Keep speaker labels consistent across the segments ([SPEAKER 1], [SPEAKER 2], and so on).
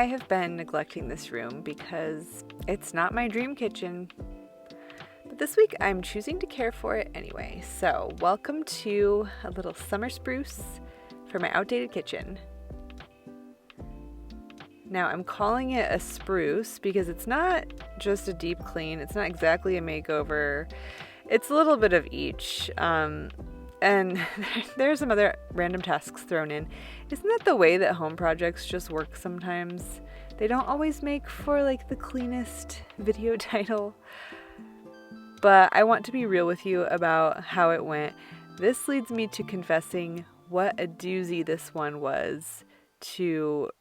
[SPEAKER 1] I have been neglecting this room because it's not my dream kitchen. But this week I'm choosing to care for it anyway. So welcome to a little summer spruce for my outdated kitchen. Now I'm calling it a spruce because it's not just a deep clean. It's not exactly a makeover. It's a little bit of each. And there's some other random tasks thrown in. Isn't that the way that home projects just work sometimes? They don't always make for like the cleanest video title. But I want to be real with you about how it went. This leads me to confessing what a doozy this one was to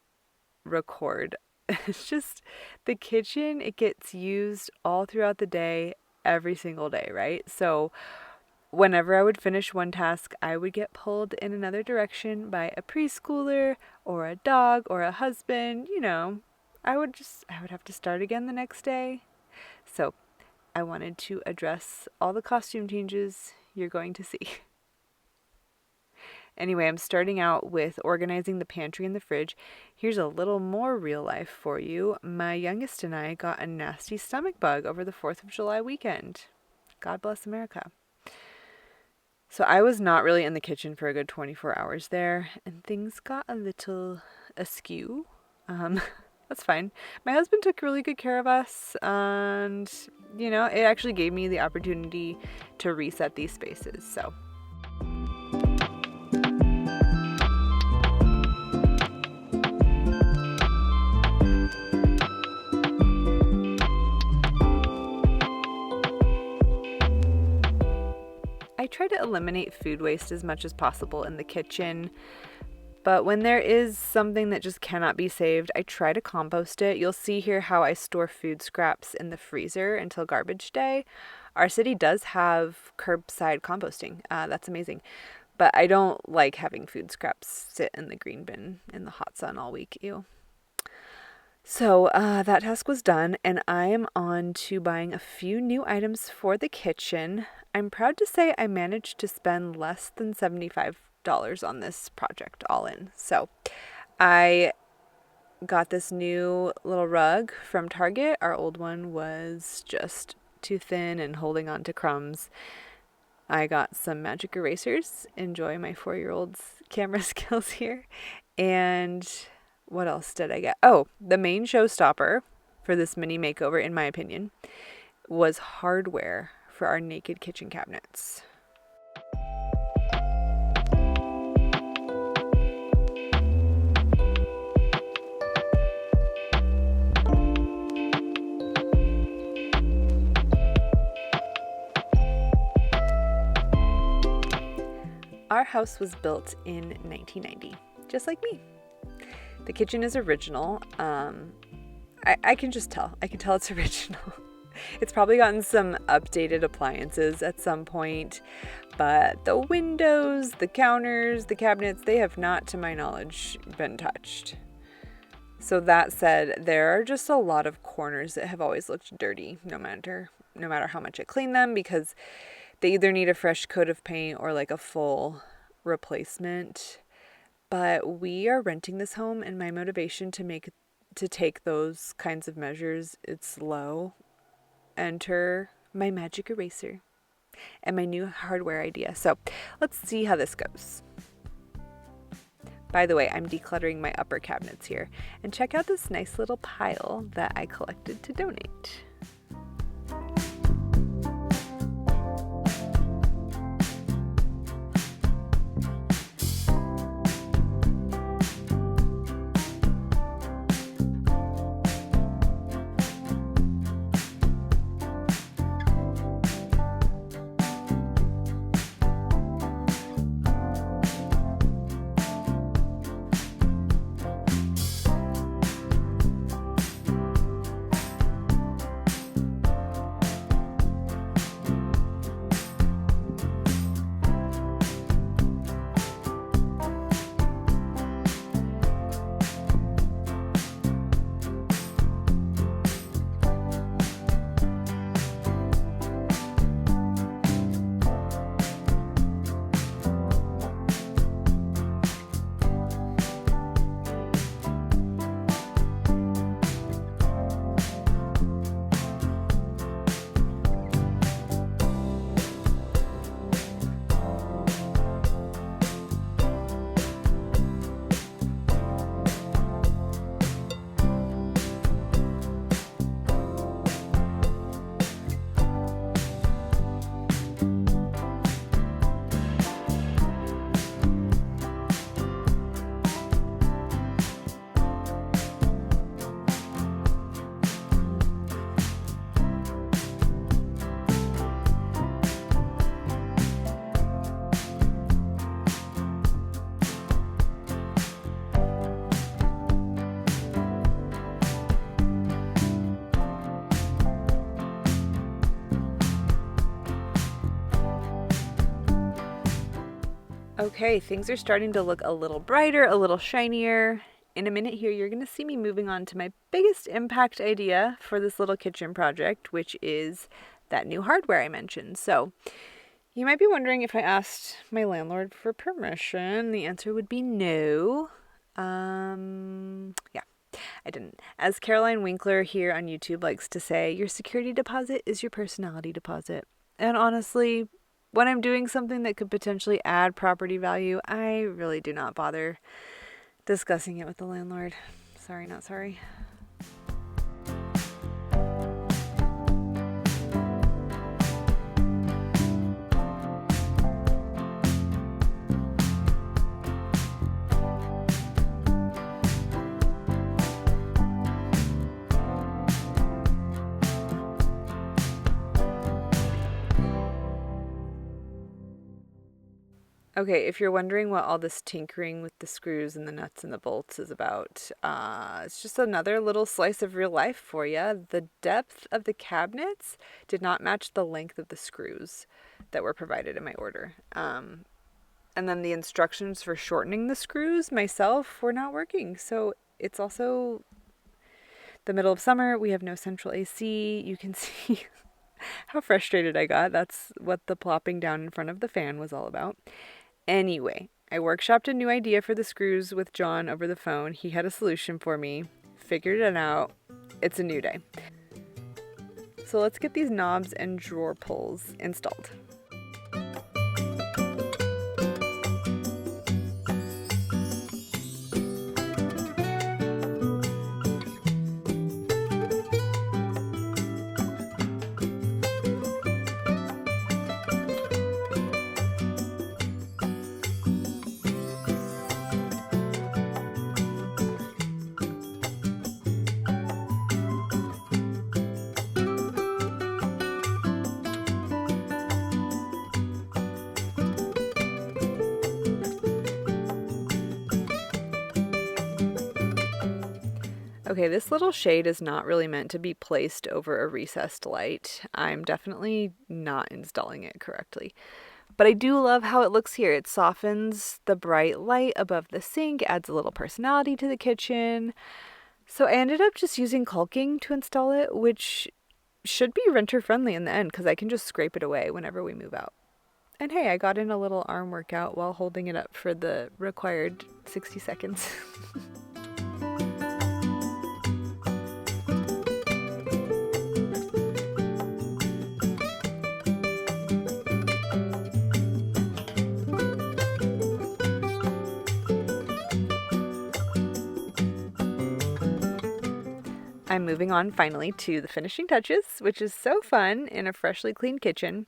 [SPEAKER 1] record. It's just the kitchen, it gets used all throughout the day, every single day, right? So whenever I would finish one task, I would get pulled in another direction by a preschooler or a dog or a husband. I would have to start again the next day. So I wanted to address all the costume changes you're going to see. Anyway, I'm starting out with organizing the pantry and the fridge. Here's a little more real life for you. My youngest and I got a nasty stomach bug over the 4th of July weekend. God bless America. So I was not really in the kitchen for a good 24 hours there, and things got a little askew. That's fine. My husband took really good care of us, and, it actually gave me the opportunity to reset these spaces, so. I try to eliminate food waste as much as possible in the kitchen, but when there is something that just cannot be saved, I try to compost it. You'll see here how I store food scraps in the freezer until garbage day. Our city does have curbside composting. That's amazing. But I don't like having food scraps sit in the green bin in the hot sun all week. Ew. So that task was done, and I am on to buying a few new items for the kitchen. I'm proud to say I managed to spend less than $75 on this project all in. So I got this new little rug from Target. Our old one was just too thin and holding on to crumbs. I got some magic erasers. Enjoy my 4-year-old's camera skills here. And what else did I get? Oh, the main showstopper for this mini makeover, in my opinion, was hardware for our naked kitchen cabinets. Our house was built in 1990, just like me. The kitchen is original. I can just tell. I can tell it's original. It's probably gotten some updated appliances at some point, but the windows, the counters, the cabinets, they have not, to my knowledge, been touched. So that said, there are just a lot of corners that have always looked dirty, no matter how much I clean them, because they either need a fresh coat of paint or like a full replacement. But we are renting this home, and my motivation to take those kinds of measures, it's low. Enter my magic eraser and my new hardware idea. So let's see how this goes. By the way, I'm decluttering my upper cabinets here, and check out this nice little pile that I collected to donate. Okay, things are starting to look a little brighter, a little shinier. In a minute here, you're going to see me moving on to my biggest impact idea for this little kitchen project, which is that new hardware I mentioned. So you might be wondering if I asked my landlord for permission. The answer would be no. Yeah, I didn't. As Caroline Winkler here on YouTube likes to say, your security deposit is your personality deposit. And honestly, when I'm doing something that could potentially add property value, I really do not bother discussing it with the landlord. Sorry, not sorry. Okay, if you're wondering what all this tinkering with the screws and the nuts and the bolts is about, it's just another little slice of real life for you. The depth of the cabinets did not match the length of the screws that were provided in my order. And then the instructions for shortening the screws myself were not working. So it's also the middle of summer. We have no central AC. You can see how frustrated I got. That's what the plopping down in front of the fan was all about. Anyway, I workshopped a new idea for the screws with John over the phone. He had a solution for me, figured it out. It's a new day. So let's get these knobs and drawer pulls installed. Okay, this little shade is not really meant to be placed over a recessed light. I'm definitely not installing it correctly. But I do love how it looks here. It softens the bright light above the sink, adds a little personality to the kitchen. So I ended up just using caulking to install it, which should be renter friendly in the end because I can just scrape it away whenever we move out. And hey, I got in a little arm workout while holding it up for the required 60 seconds. I'm moving on finally to the finishing touches, which is so fun in a freshly cleaned kitchen.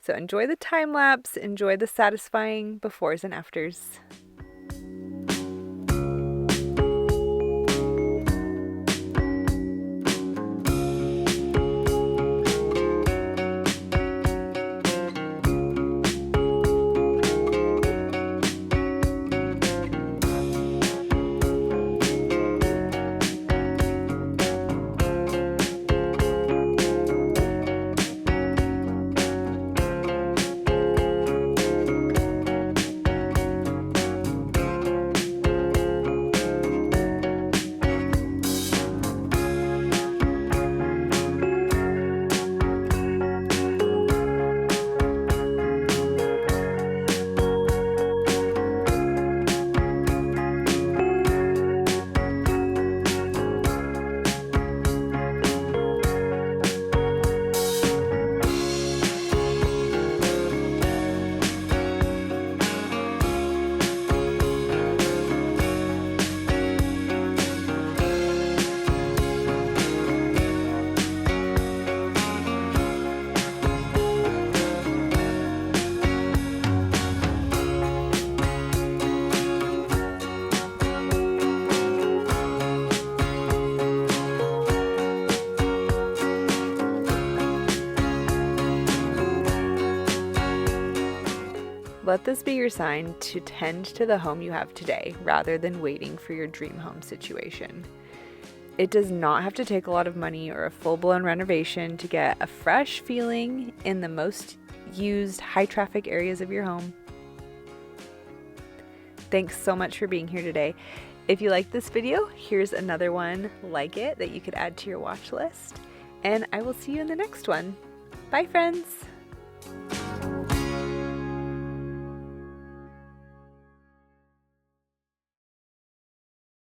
[SPEAKER 1] So enjoy the time lapse, enjoy the satisfying befores and afters. Let this be your sign to tend to the home you have today rather than waiting for your dream home situation. It does not have to take a lot of money or a full-blown renovation to get a fresh feeling in the most used high traffic areas of your home. Thanks so much for being here today. If you liked this video, here's another one like it that you could add to your watch list. And I will see you in the next one. Bye, friends.